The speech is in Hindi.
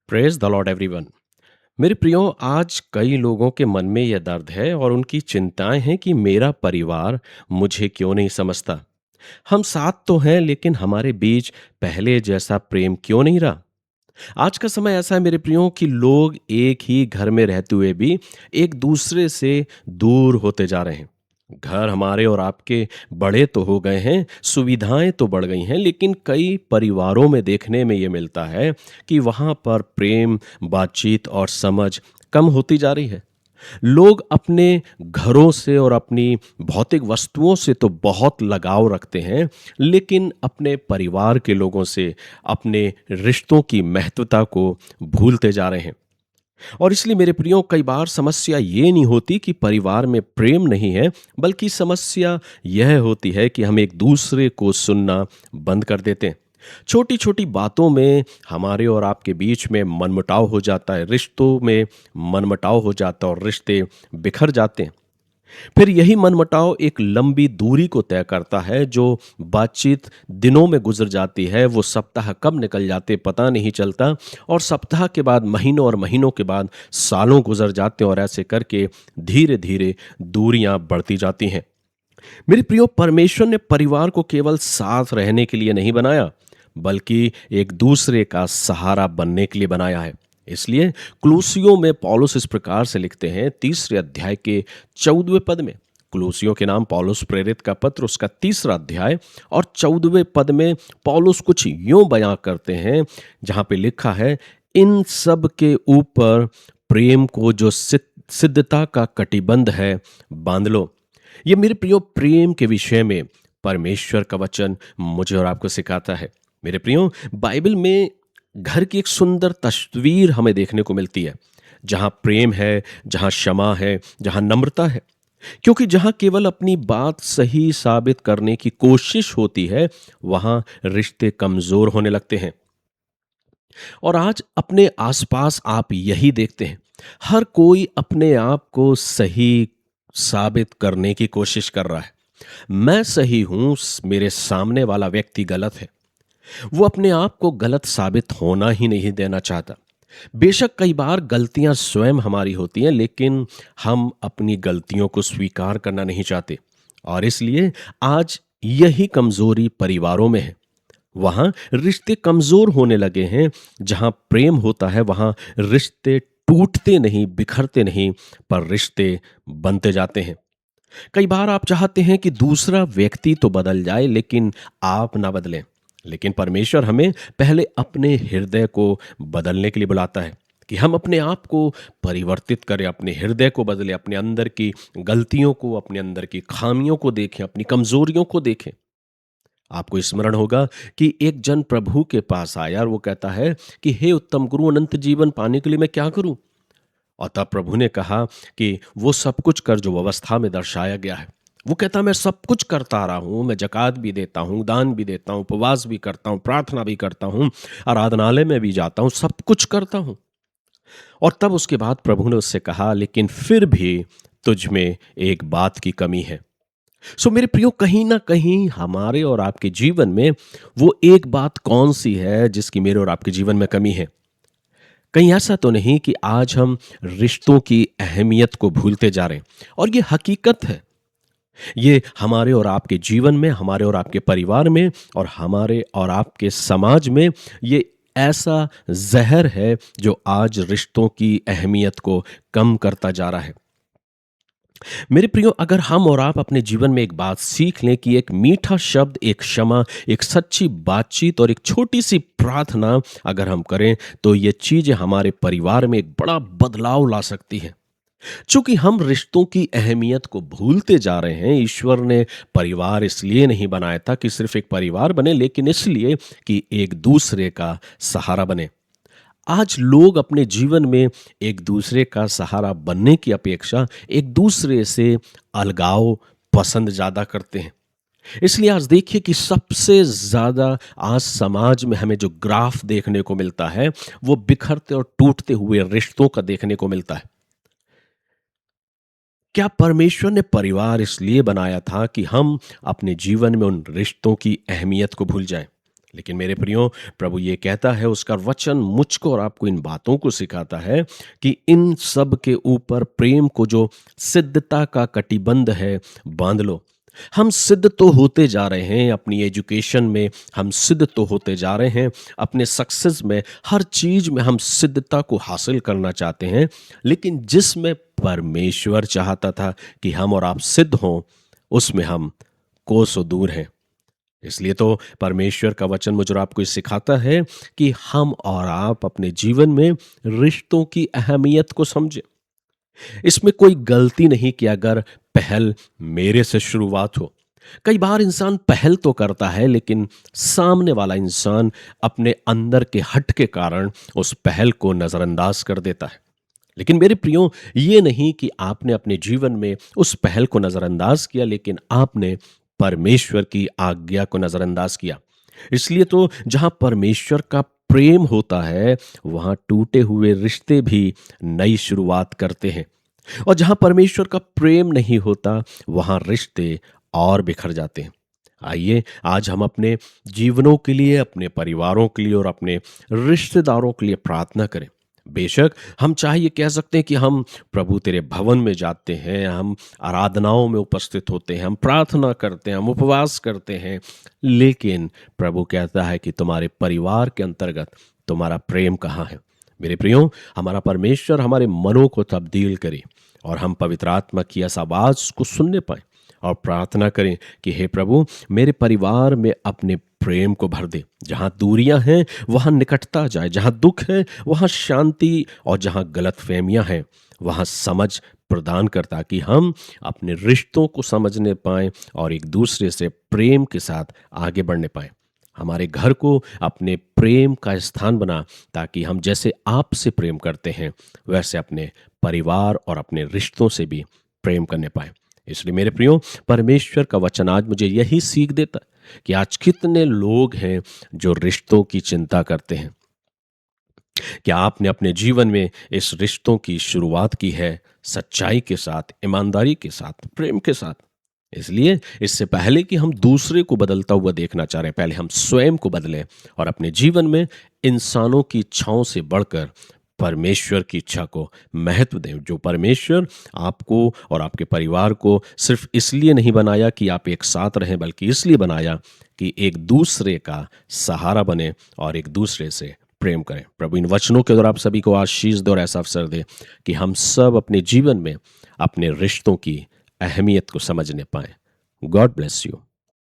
Praise the Lord everyone. मेरे प्रियो, आज कई लोगों के मन में यह दर्द है और उनकी चिंताएं हैं कि मेरा परिवार मुझे क्यों नहीं समझता। हम साथ तो हैं, लेकिन हमारे बीच पहले जैसा प्रेम क्यों नहीं रहा। आज का समय ऐसा है मेरे प्रियो कि लोग एक ही घर में रहते हुए भी एक दूसरे से दूर होते जा रहे हैं। घर हमारे और आपके बड़े तो हो गए हैं, सुविधाएं तो बढ़ गई हैं, लेकिन कई परिवारों में देखने में ये मिलता है कि वहां पर प्रेम, बातचीत और समझ कम होती जा रही है। लोग अपने घरों से और अपनी भौतिक वस्तुओं से तो बहुत लगाव रखते हैं, लेकिन अपने परिवार के लोगों से अपने रिश्तों की महत्वता को भूलते जा रहे हैं। और इसलिए मेरे प्रियो, कई बार समस्या ये नहीं होती कि परिवार में प्रेम नहीं है, बल्कि समस्या यह होती है कि हम एक दूसरे को सुनना बंद कर देते हैं। छोटी छोटी बातों में हमारे और आपके बीच में मनमुटाव हो जाता है, रिश्तों में मनमुटाव हो जाता है और रिश्ते बिखर जाते हैं। फिर यही मनमुटाव एक लंबी दूरी को तय करता है। जो बातचीत दिनों में गुजर जाती है, वो सप्ताह कब निकल जाते पता नहीं चलता, और सप्ताह के बाद महीनों और महीनों के बाद सालों गुजर जाते हैं, और ऐसे करके धीरे धीरे दूरियां बढ़ती जाती हैं। मेरे प्रियो, परमेश्वर ने परिवार को केवल साथ रहने के लिए नहीं बनाया, बल्कि एक दूसरे का सहारा बनने के लिए बनाया है। इसलिए कुलूसियों में पौलुस इस प्रकार से लिखते हैं, 3 अध्याय के 14वें पद में। कुलूसियों के नाम पौलुस प्रेरित का पत्र, उसका 3 अध्याय और 14वें पद में पौलुस कुछ यूं बयां करते हैं, जहां पे लिखा है, इन सब के ऊपर प्रेम को जो सिद्धता का कटिबंध है बांध लो। ये मेरे प्रियो, प्रेम के विषय में परमेश्वर का वचन मुझे और आपको सिखाता है। मेरे प्रियो, बाइबल में घर की एक सुंदर तस्वीर हमें देखने को मिलती है, जहां प्रेम है, जहां क्षमा है, जहां नम्रता है। क्योंकि जहां केवल अपनी बात सही साबित करने की कोशिश होती है, वहां रिश्ते कमजोर होने लगते हैं। और आज अपने आसपास आप यही देखते हैं। हर कोई अपने आप को सही साबित करने की कोशिश कर रहा है। मैं सही हूं, मेरे सामने वाला व्यक्ति गलत है। वो अपने आप को गलत साबित होना ही नहीं देना चाहता। बेशक कई बार गलतियां स्वयं हमारी होती हैं, लेकिन हम अपनी गलतियों को स्वीकार करना नहीं चाहते। और इसलिए आज यही कमजोरी परिवारों में है। वहां रिश्ते कमजोर होने लगे हैं। जहां प्रेम होता है, वहां रिश्ते टूटते नहीं, बिखरते नहीं, पर रिश्ते बनते जाते हैं। कई बार आप चाहते हैं कि दूसरा व्यक्ति तो बदल जाए, लेकिन आप ना बदलें। लेकिन परमेश्वर हमें पहले अपने हृदय को बदलने के लिए बुलाता है, कि हम अपने आप को परिवर्तित करें, अपने हृदय को बदलें, अपने अंदर की गलतियों को, अपने अंदर की खामियों को देखें, अपनी कमजोरियों को देखें। आपको स्मरण होगा कि एक जन प्रभु के पास आया और वो कहता है कि हे उत्तम गुरु, अनंत जीवन पाने के लिए मैं क्या करूं। और तब प्रभु ने कहा कि वो सब कुछ कर जो व्यवस्था में दर्शाया गया है। वो कहता, मैं सब कुछ करता आ रहा हूं, मैं जकात भी देता हूं, दान भी देता हूं, उपवास भी करता हूं, प्रार्थना भी करता हूं, आराधनालय में भी जाता हूं, सब कुछ करता हूं। और तब उसके बाद प्रभु ने उससे कहा, लेकिन फिर भी तुझ में एक बात की कमी है। सो मेरे प्रियो, कहीं ना कहीं हमारे और आपके जीवन में वो एक बात कौन सी है जिसकी मेरे और आपके जीवन में कमी है। कहीं ऐसा तो नहीं कि आज हम रिश्तों की अहमियत को भूलते जा रहे हैं। और ये हकीकत है। ये हमारे और आपके जीवन में, हमारे और आपके परिवार में, और हमारे और आपके समाज में ये ऐसा जहर है जो आज रिश्तों की अहमियत को कम करता जा रहा है। मेरे प्रियो, अगर हम और आप अपने जीवन में एक बात सीख लें कि एक मीठा शब्द, एक क्षमा, एक सच्ची बातचीत और एक छोटी सी प्रार्थना अगर हम करें, तो ये चीजें हमारे परिवार में एक बड़ा बदलाव ला सकती हैं। चूंकि हम रिश्तों की अहमियत को भूलते जा रहे हैं। ईश्वर ने परिवार इसलिए नहीं बनाया था कि सिर्फ एक परिवार बने, लेकिन इसलिए कि एक दूसरे का सहारा बने। आज लोग अपने जीवन में एक दूसरे का सहारा बनने की अपेक्षा एक दूसरे से अलगाव पसंद ज्यादा करते हैं। इसलिए आज देखिए कि सबसे ज्यादा आज समाज में हमें जो ग्राफ देखने को मिलता है, वो बिखरते और टूटते हुए रिश्तों का देखने को मिलता है। क्या परमेश्वर ने परिवार इसलिए बनाया था कि हम अपने जीवन में उन रिश्तों की अहमियत को भूल जाएं? लेकिन मेरे प्रियो, प्रभु ये कहता है, उसका वचन मुझको और आपको इन बातों को सिखाता है कि इन सब के ऊपर प्रेम को जो सिद्धता का कटिबंध है, बांध लो। हम सिद्ध तो होते जा रहे हैं अपनी एजुकेशन में, हम सिद्ध तो होते जा रहे हैं अपने सक्सेस में, हर चीज में हम सिद्धता को हासिल करना चाहते हैं, लेकिन जिसमें परमेश्वर चाहता था कि हम और आप सिद्ध हों, उसमें हम कोसों दूर हैं। इसलिए तो परमेश्वर का वचन मुझे और आपको ये सिखाता है कि हम और आप अपने जीवन में रिश्तों की अहमियत को समझें। इसमें कोई गलती नहीं कि अगर पहल मेरे से शुरुआत हो। कई बार इंसान पहल तो करता है, लेकिन सामने वाला इंसान अपने अंदर के हट के कारण उस पहल को नजरअंदाज कर देता है। लेकिन मेरे प्रियो, ये नहीं कि आपने अपने जीवन में उस पहल को नजरअंदाज किया, लेकिन आपने परमेश्वर की आज्ञा को नजरअंदाज किया। इसलिए तो जहां परमेश्वर का प्रेम होता है, वहां टूटे हुए रिश्ते भी नई शुरुआत करते हैं। और जहां परमेश्वर का प्रेम नहीं होता, वहां रिश्ते और बिखर जाते हैं। आइए आज हम अपने जीवनों के लिए, अपने परिवारों के लिए और अपने रिश्तेदारों के लिए प्रार्थना करें। बेशक हम चाहे ये कह सकते हैं कि हम प्रभु तेरे भवन में जाते हैं, हम आराधनाओं में उपस्थित होते हैं, हम प्रार्थना करते हैं, हम उपवास करते हैं, लेकिन प्रभु कहता है कि तुम्हारे परिवार के अंतर्गत तुम्हारा प्रेम कहाँ है। मेरे प्रियो, हमारा परमेश्वर हमारे मनों को तब्दील करे और हम पवित्र आत्मा की इस आवाज को सुनने पाए और प्रार्थना करें कि हे प्रभु, मेरे परिवार में अपने प्रेम को भर दे। जहाँ दूरियां हैं वहाँ निकटता आ जाए, जहाँ दुख है वहाँ शांति, और जहाँ गलतफहमियां हैं वहाँ समझ प्रदान कर, ताकि हम अपने रिश्तों को समझने पाएं और एक दूसरे से प्रेम के साथ आगे बढ़ने पाएं। हमारे घर को अपने प्रेम का स्थान बना, ताकि हम जैसे आपसे प्रेम करते हैं वैसे अपने परिवार और अपने रिश्तों से भी प्रेम करने पाए। इसलिए मेरे प्रियो, परमेश्वर का वचन आज मुझे यही सीख देता है कि आज कितने लोग हैं जो रिश्तों की चिंता करते हैं। क्या आपने अपने जीवन में इस रिश्तों की शुरुआत की है सच्चाई के साथ, ईमानदारी के साथ, प्रेम के साथ? इसलिए इससे पहले कि हम दूसरे को बदलता हुआ देखना चाह रहे हैं, पहले हम स्वयं को बदलें और अपने जीवन में इंसानों की इच्छाओं से बढ़कर परमेश्वर की इच्छा को महत्व दें। जो परमेश्वर आपको और आपके परिवार को सिर्फ इसलिए नहीं बनाया कि आप एक साथ रहें, बल्कि इसलिए बनाया कि एक दूसरे का सहारा बने और एक दूसरे से प्रेम करें। प्रभु इन वचनों के द्वारा आप सभी को आशीष दे और ऐसा अवसर दे कि हम सब अपने जीवन में अपने रिश्तों की अहमियत को समझने पाएं। God bless you.